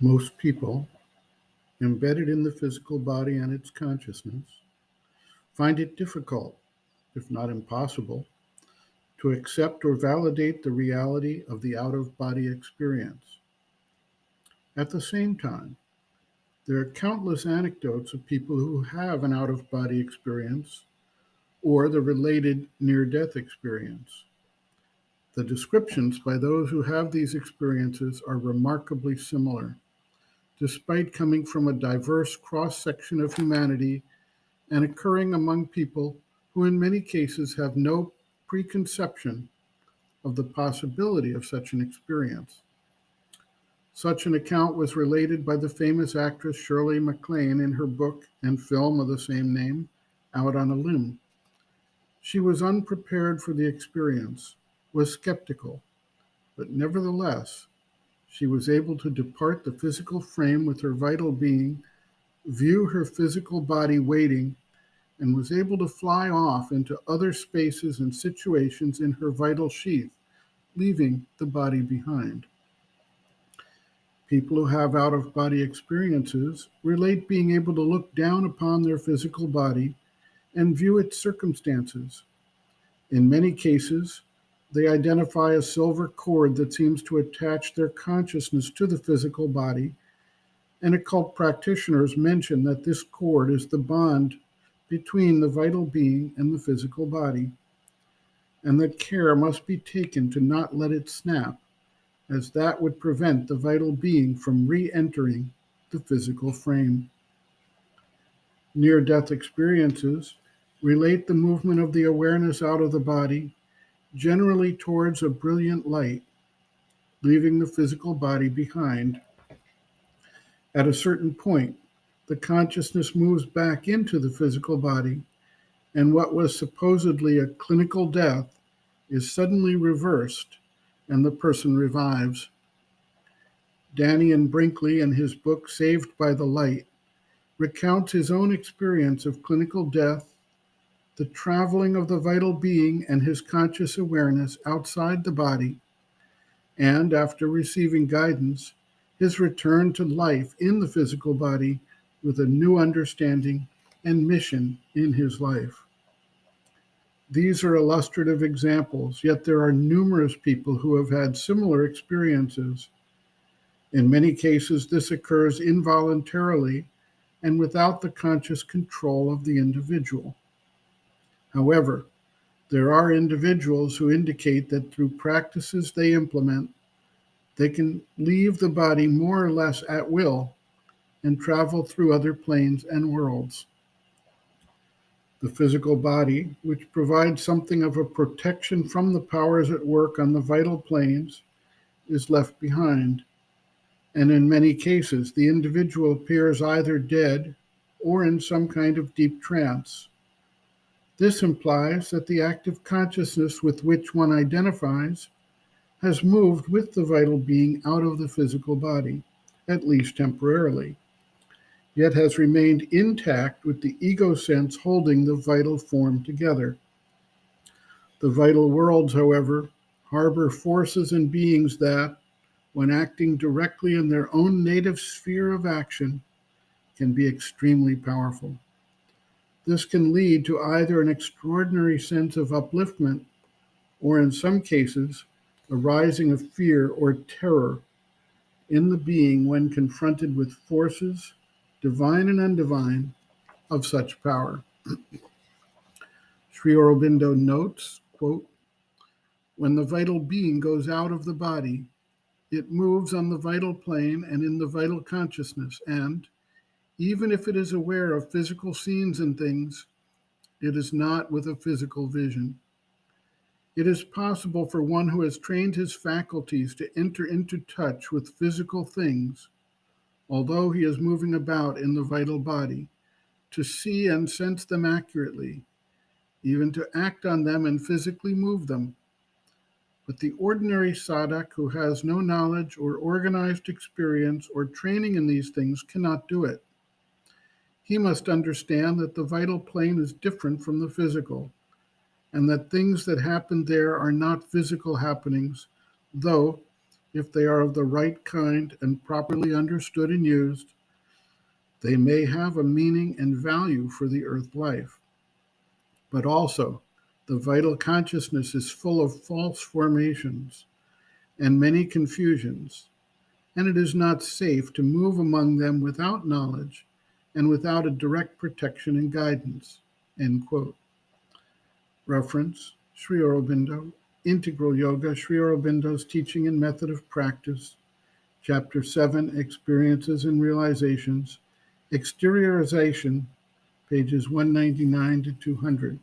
Most people, embedded in the physical body and its consciousness, find it difficult, if not impossible, to accept or validate the reality of the out of body experience. At the same time, there are countless anecdotes of people who have an out of body experience or the related near death experience. The descriptions by those who have these experiences are remarkably similar, despite coming from a diverse cross section of humanity and occurring among people who, in many cases, have no preconception of the possibility of such an experience. Such an account was related by the famous actress Shirley MacLaine in her book and film of the same name, Out on a Limb. She was unprepared for the experience, was skeptical, but nevertheless, she was able to depart the physical frame with her vital being, view her physical body waiting, and was able to fly off into other spaces and situations in her vital sheath, leaving the body behind. People who have out of body experiences relate being able to look down upon their physical body and view its circumstances. In many cases, they identify a silver cord that seems to attach their consciousness to the physical body, and occult practitioners mention that this cord is the bond between the vital being and the physical body, and that care must be taken to not let it snap, as that would prevent the vital being from re entering the physical frame. Near death experiences relate the movement of the awareness out of the body, generally towards a brilliant light, leaving the physical body behind. At a certain point, the consciousness moves back into the physical body, and what was supposedly a clinical death is suddenly reversed, and the person revives. Dannion Brinkley, in his book Saved by the Light, recounts his own experience of clinical death, the traveling of the vital being and his conscious awareness outside the body, and after receiving guidance, his return to life in the physical body with a new understanding and mission in his life. These are illustrative examples, yet there are numerous people who have had similar experiences. In many cases, this occurs involuntarily and without the conscious control of the individual. However, there are individuals who indicate that through practices they implement, they can leave the body more or less at will and travel through other planes and worlds. The physical body, which provides something of a protection from the powers at work on the vital planes, is left behind, and in many cases the individual appears either dead or in some kind of deep trance. This implies that the active consciousness with which one identifies has moved with the vital being out of the physical body, at least temporarily, yet has remained intact with the ego sense holding the vital form together. The vital worlds, however, harbor forces and beings that, when acting directly in their own native sphere of action, can be extremely powerful. This can lead to either an extraordinary sense of upliftment or, in some cases, a rising of fear or terror in the being when confronted with forces, divine and undivine, of such power. Sri Aurobindo notes, quote, when the vital being goes out of the body, it moves on the vital plane and in the vital consciousness, and, even if it is aware of physical scenes and things, it is not with a physical vision. It is possible for one who has trained his faculties to enter into touch with physical things, although he is moving about in the vital body, to see and sense them accurately, even to act on them and physically move them. But the ordinary sadhak who has no knowledge or organized experience or training in these things cannot do it. He must understand that the vital plane is different from the physical, and that things that happen there are not physical happenings, though if they are of the right kind and properly understood and used, they may have a meaning and value for the earth life. But also, the vital consciousness is full of false formations and many confusions, and it is not safe to move among them without knowledge and without a direct protection and guidance. End quote. Reference, Sri Aurobindo, Integral Yoga, Sri Aurobindo's Teaching and Method of Practice, Chapter 7, Experiences and Realizations, Exteriorization, pages 199 to 200.